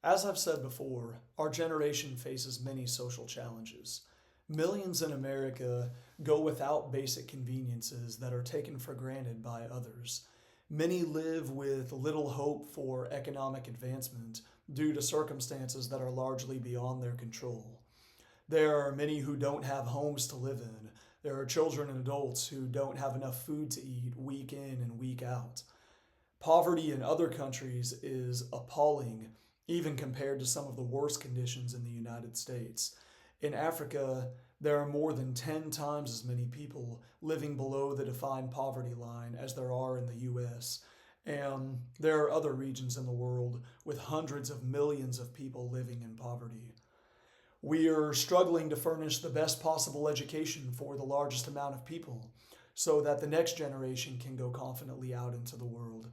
As I've said before, our generation faces many social challenges. Millions in America go without basic conveniences that are taken for granted by others. Many live with little hope for economic advancement due to circumstances that are largely beyond their control. There are many who don't have homes to live in. There are children and adults who don't have enough food to eat week in and week out. Poverty in other countries is appalling, even compared to some of the worst conditions in the United States. In Africa, there are more than 10 times as many people living below the defined poverty line as there are in the US. And there are other regions in the world with hundreds of millions of people living in poverty. We are struggling to furnish the best possible education for the largest amount of people so that the next generation can go confidently out into the world.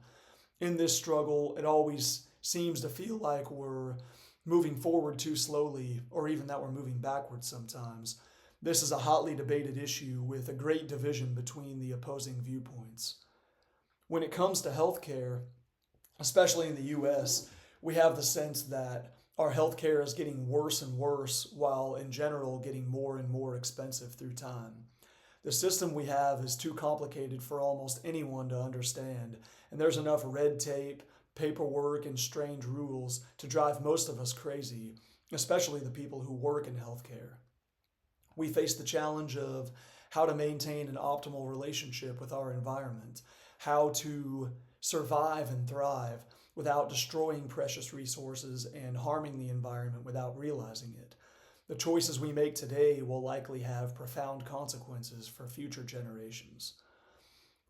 In this struggle, it always seems to feel like we're moving forward too slowly, or even that we're moving backwards sometimes. This is a hotly debated issue with a great division between the opposing viewpoints. When it comes to healthcare, especially in the US, we have the sense that our healthcare is getting worse and worse, while in general getting more and more expensive through time. The system we have is too complicated for almost anyone to understand, and there's enough red tape, paperwork, and strange rules to drive most of us crazy, especially the people who work in healthcare. We face the challenge of how to maintain an optimal relationship with our environment, how to survive and thrive without destroying precious resources and harming the environment without realizing it. The choices we make today will likely have profound consequences for future generations.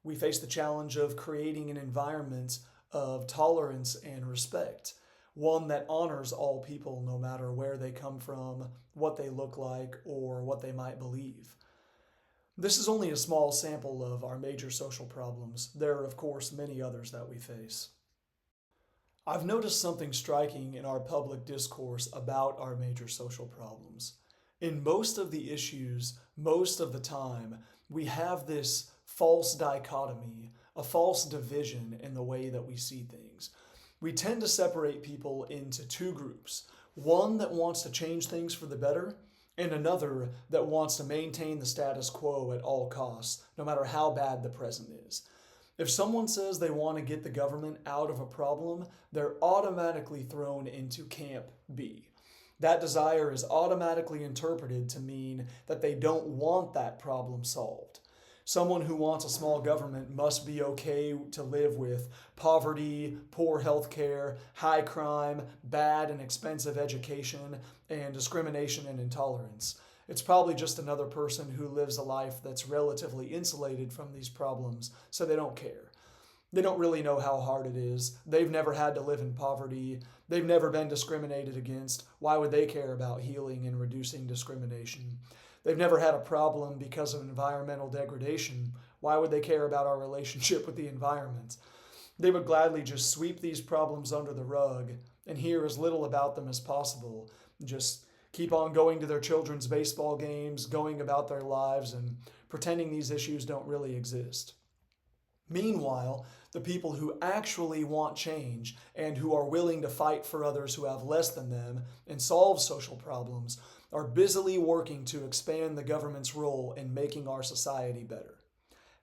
We face the challenge of creating an environment of tolerance and respect, one that honors all people no matter where they come from, what they look like, or what they might believe. This is only a small sample of our major social problems. There are, of course, many others that we face. I've noticed something striking in our public discourse about our major social problems. In most of the issues, most of the time, we have this false dichotomy, a false division in the way that we see things. We tend to separate people into two groups, one that wants to change things for the better, and another that wants to maintain the status quo at all costs, no matter how bad the present is. If someone says they want to get the government out of a problem, they're automatically thrown into Camp B. That desire is automatically interpreted to mean that they don't want that problem solved. Someone who wants a small government must be okay to live with poverty, poor health care, high crime, bad and expensive education, and discrimination and intolerance. It's probably just another person who lives a life that's relatively insulated from these problems, so they don't care. They don't really know how hard it is. They've never had to live in poverty. They've never been discriminated against. Why would they care about healing and reducing discrimination? They've never had a problem because of environmental degradation. Why would they care about our relationship with the environment? They would gladly just sweep these problems under the rug and hear as little about them as possible. Just keep on going to their children's baseball games, going about their lives, and pretending these issues don't really exist. Meanwhile, the people who actually want change and who are willing to fight for others who have less than them and solve social problems are busily working to expand the government's role in making our society better.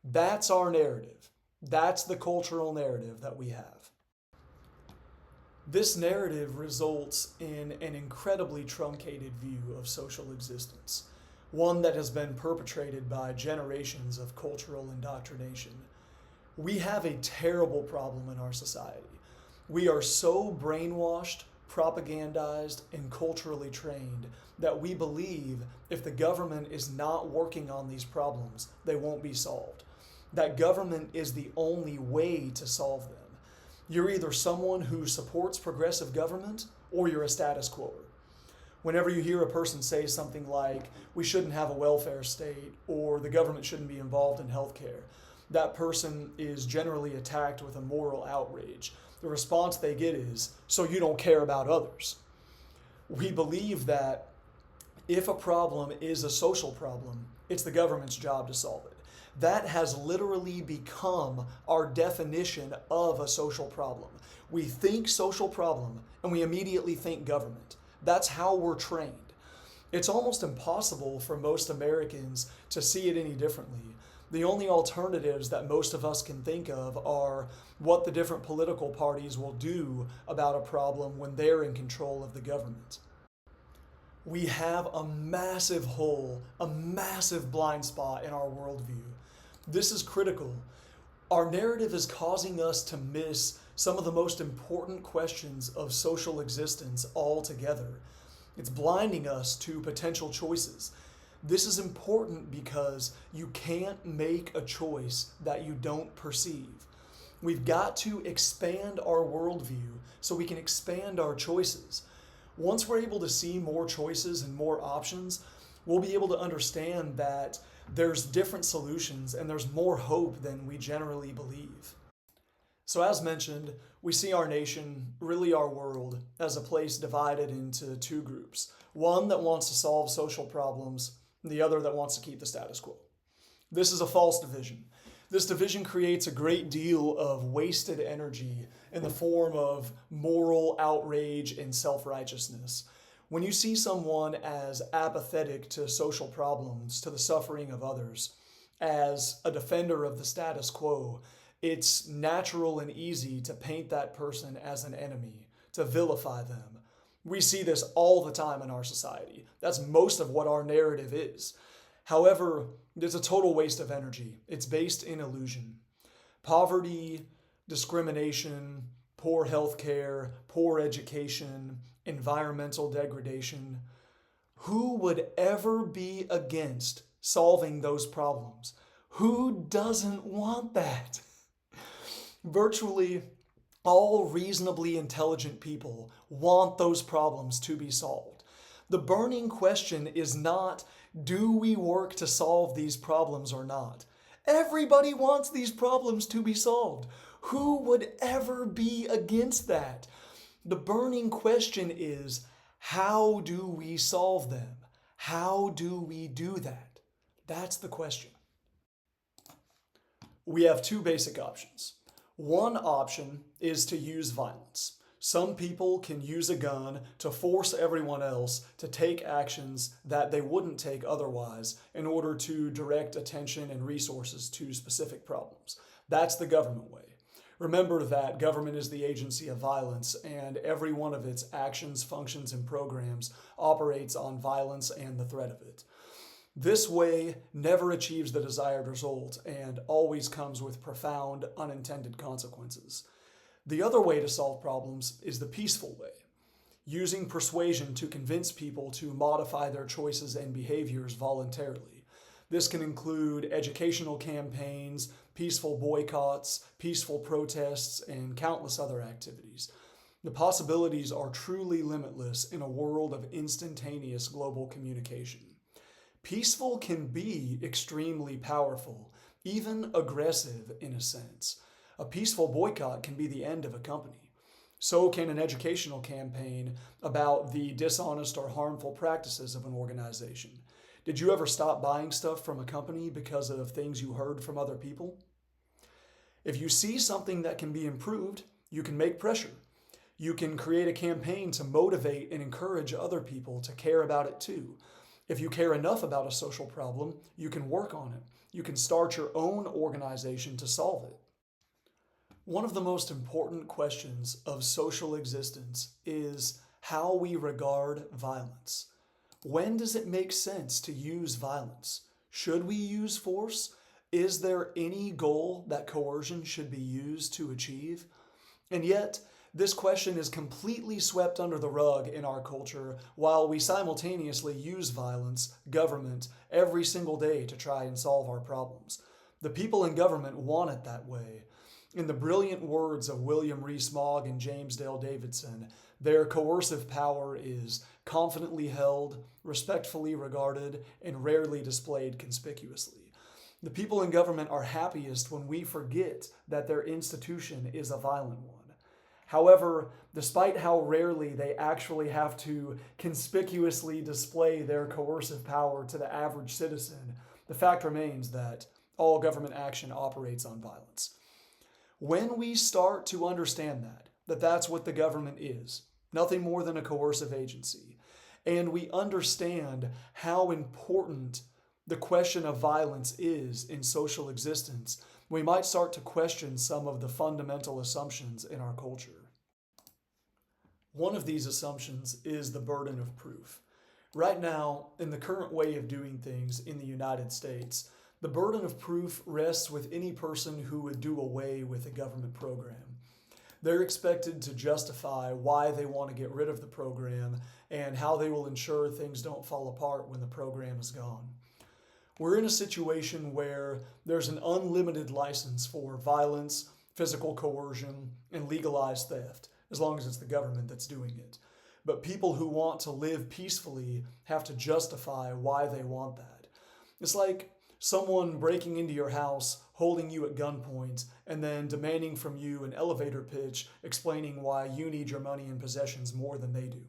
That's our narrative. That's the cultural narrative that we have. This narrative results in an incredibly truncated view of social existence, one that has been perpetrated by generations of cultural indoctrination. We have a terrible problem in our society. We are so brainwashed, propagandized, and culturally trained that we believe if the government is not working on these problems, they won't be solved. That government is the only way to solve them. You're either someone who supports progressive government or you're a status quoer. Whenever you hear a person say something like, we shouldn't have a welfare state or the government shouldn't be involved in healthcare, that person is generally attacked with a moral outrage. The response they get is, so you don't care about others. We believe that if a problem is a social problem, it's the government's job to solve it. That has literally become our definition of a social problem. We think social problem and we immediately think government. That's how we're trained. It's almost impossible for most Americans to see it any differently. The only alternatives that most of us can think of are what the different political parties will do about a problem when they're in control of the government. We have a massive hole, a massive blind spot in our worldview. This is critical. Our narrative is causing us to miss some of the most important questions of social existence altogether. It's blinding us to potential choices. This is important because you can't make a choice that you don't perceive. We've got to expand our worldview so we can expand our choices. Once we're able to see more choices and more options, we'll be able to understand that there's different solutions and there's more hope than we generally believe. So as mentioned, we see our nation, really our world, as a place divided into two groups. One that wants to solve social problems, and the other that wants to keep the status quo. This is a false division. This division creates a great deal of wasted energy in the form of moral outrage and self-righteousness. When you see someone as apathetic to social problems, to the suffering of others, as a defender of the status quo, it's natural and easy to paint that person as an enemy, to vilify them. We see this all the time in our society. That's most of what our narrative is. However, it's a total waste of energy. It's based in illusion. Poverty, discrimination, poor health care, poor education, environmental degradation. Who would ever be against solving those problems? Who doesn't want that? Virtually all reasonably intelligent people want those problems to be solved. The burning question is not, do we work to solve these problems or not? Everybody wants these problems to be solved. Who would ever be against that? The burning question is, how do we solve them? How do we do that? That's the question. We have two basic options. One option is to use violence. Some people can use a gun to force everyone else to take actions that they wouldn't take otherwise in order to direct attention and resources to specific problems. That's the government way. Remember that government is the agency of violence, and every one of its actions, functions, and programs operates on violence and the threat of it. This way never achieves the desired result and always comes with profound unintended consequences. The other way to solve problems is the peaceful way, using persuasion to convince people to modify their choices and behaviors voluntarily. This can include educational campaigns, peaceful boycotts, peaceful protests, and countless other activities. The possibilities are truly limitless in a world of instantaneous global communication. Peaceful can be extremely powerful, even aggressive in a sense. A peaceful boycott can be the end of a company. So can an educational campaign about the dishonest or harmful practices of an organization. Did you ever stop buying stuff from a company because of things you heard from other people? If you see something that can be improved, you can make pressure. You can create a campaign to motivate and encourage other people to care about it too. If you care enough about a social problem, you can work on it. You can start your own organization to solve it. One of the most important questions of social existence is how we regard violence. When does it make sense to use violence? Should we use force? Is there any goal that coercion should be used to achieve? And yet, this question is completely swept under the rug in our culture while we simultaneously use violence, government, every single day to try and solve our problems. The people in government want it that way. In the brilliant words of William Rees-Mogg and James Dale Davidson, their coercive power is confidently held, respectfully regarded, and rarely displayed conspicuously. The people in government are happiest when we forget that their institution is a violent one. However, despite how rarely they actually have to conspicuously display their coercive power to the average citizen, the fact remains that All government action operates on violence. When we start to understand that that's what the government is, nothing more than a coercive agency, and we understand how important the question of violence is in social existence, we might start to question some of the fundamental assumptions in our culture. One of these assumptions is the burden of proof. Right now, in the current way of doing things in the United States, the burden of proof rests with any person who would do away with a government program. They're expected to justify why they want to get rid of the program and how they will ensure things don't fall apart when the program is gone. We're in a situation where there's an unlimited license for violence, physical coercion, and legalized theft, as long as it's the government that's doing it. But people who want to live peacefully have to justify why they want that. It's like someone breaking into your house, holding you at gunpoint, and then demanding from you an elevator pitch explaining why you need your money and possessions more than they do.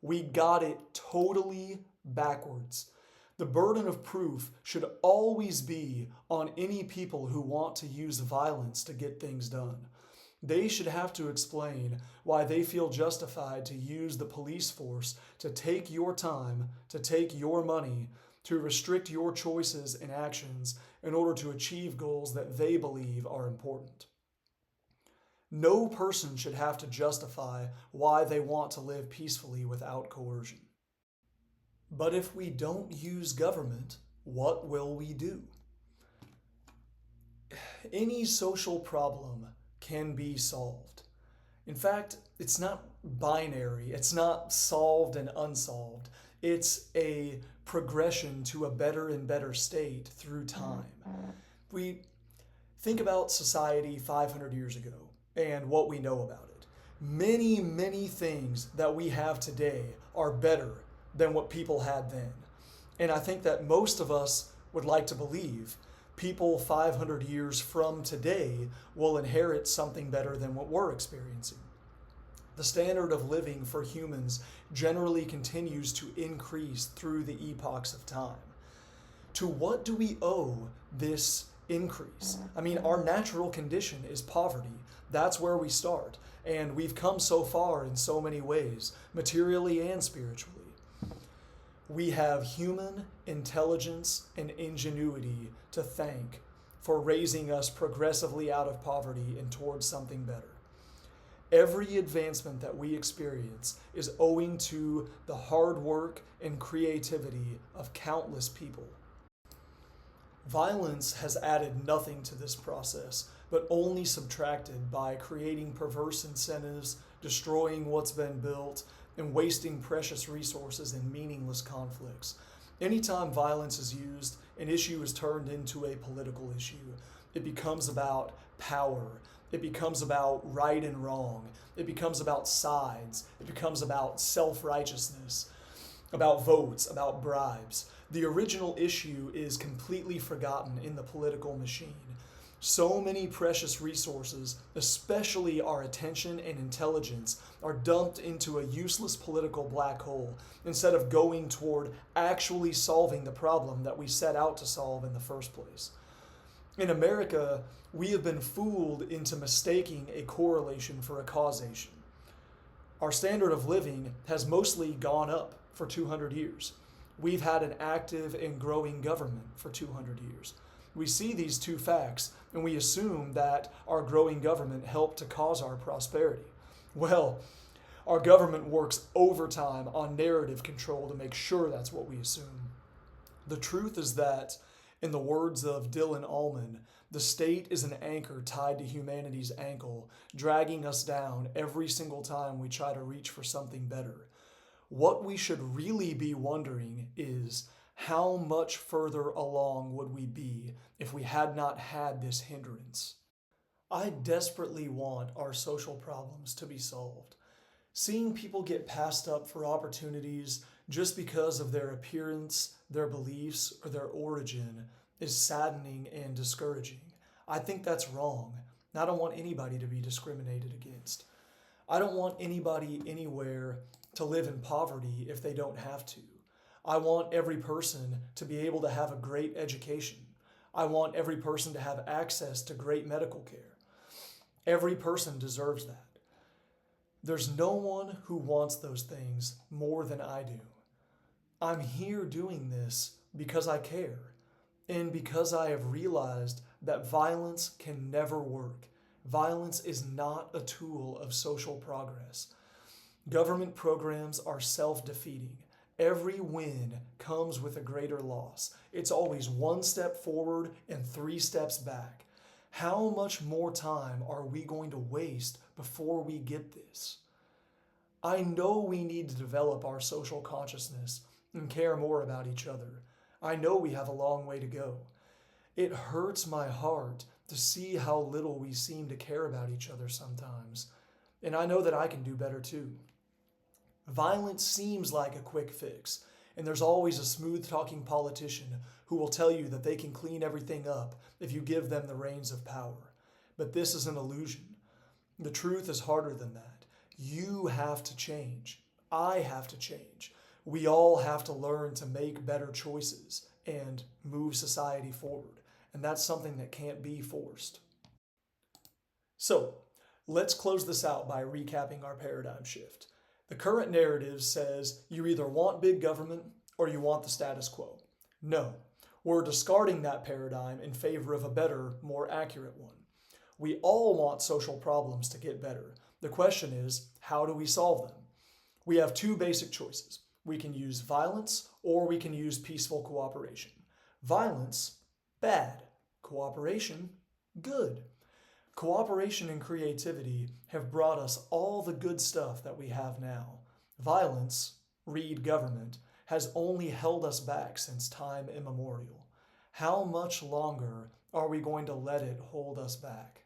We got it totally backwards. The burden of proof should always be on any people who want to use violence to get things done. They should have to explain why they feel justified to use the police force to take your time, to take your money, to restrict your choices and actions in order to achieve goals that they believe are important. No person should have to justify why they want to live peacefully without coercion. But if we don't use government, what will we do? Any social problem can be solved. In fact, it's not binary, it's not solved and unsolved. It's a progression to a better and better state through time. We think about society 500 years ago and what we know about it. Many, many things that we have today are better than what people had then. And I think that most of us would like to believe people 500 years from today will inherit something better than what we're experiencing. The standard of living for humans generally continues to increase through the epochs of time. To what do we owe this increase? I mean, our natural condition is poverty. That's where we start. And we've come so far in so many ways, materially and spiritually. We have human intelligence and ingenuity to thank for raising us progressively out of poverty and towards something better. Every advancement that we experience is owing to the hard work and creativity of countless people. Violence has added nothing to this process, but only subtracted by creating perverse incentives, destroying what's been built, and wasting precious resources in meaningless conflicts. Anytime violence is used, an issue is turned into a political issue. It becomes about power. It becomes about right and wrong. It becomes about sides. It becomes about self-righteousness, about votes, about bribes. The original issue is completely forgotten in the political machine. So many precious resources, especially our attention and intelligence, are dumped into a useless political black hole instead of going toward actually solving the problem that we set out to solve in the first place. In America, we have been fooled into mistaking a correlation for a causation. Our standard of living has mostly gone up for 200 years. We've had an active and growing government for 200 years. We see these two facts, and we assume that our growing government helped to cause our prosperity. Well, our government works overtime on narrative control to make sure that's what we assume. The truth is that, in the words of Dylan Allman, the state is an anchor tied to humanity's ankle, dragging us down every single time we try to reach for something better. What we should really be wondering is, how much further along would we be if we had not had this hindrance? I desperately want our social problems to be solved. Seeing people get passed up for opportunities just because of their appearance, their beliefs, or their origin is saddening and discouraging. I think that's wrong. I don't want anybody to be discriminated against. I don't want anybody anywhere to live in poverty if they don't have to. I want every person to be able to have a great education. I want every person to have access to great medical care. Every person deserves that. There's no one who wants those things more than I do. I'm here doing this because I care and because I have realized that violence can never work. Violence is not a tool of social progress. Government programs are self-defeating. Every win comes with a greater loss. It's always one step forward and 3 steps back. How much more time are we going to waste before we get this? I know we need to develop our social consciousness and care more about each other. I know we have a long way to go. It hurts my heart to see how little we seem to care about each other sometimes, and I know that I can do better too. Violence seems like a quick fix, and there's always a smooth-talking politician who will tell you that they can clean everything up if you give them the reins of power. But this is an illusion. The truth is harder than that. You have to change. I have to change. We all have to learn to make better choices and move society forward. And that's something that can't be forced. So, let's close this out by recapping our paradigm shift. The current narrative says you either want big government or you want the status quo. No, we're discarding that paradigm in favor of a better, more accurate one. We all want social problems to get better. The question is, how do we solve them? We have 2 basic choices. We can use violence or we can use peaceful cooperation. Violence, bad. Cooperation, good. Cooperation and creativity have brought us all the good stuff that we have now. Violence, read government, has only held us back since time immemorial. How much longer are we going to let it hold us back?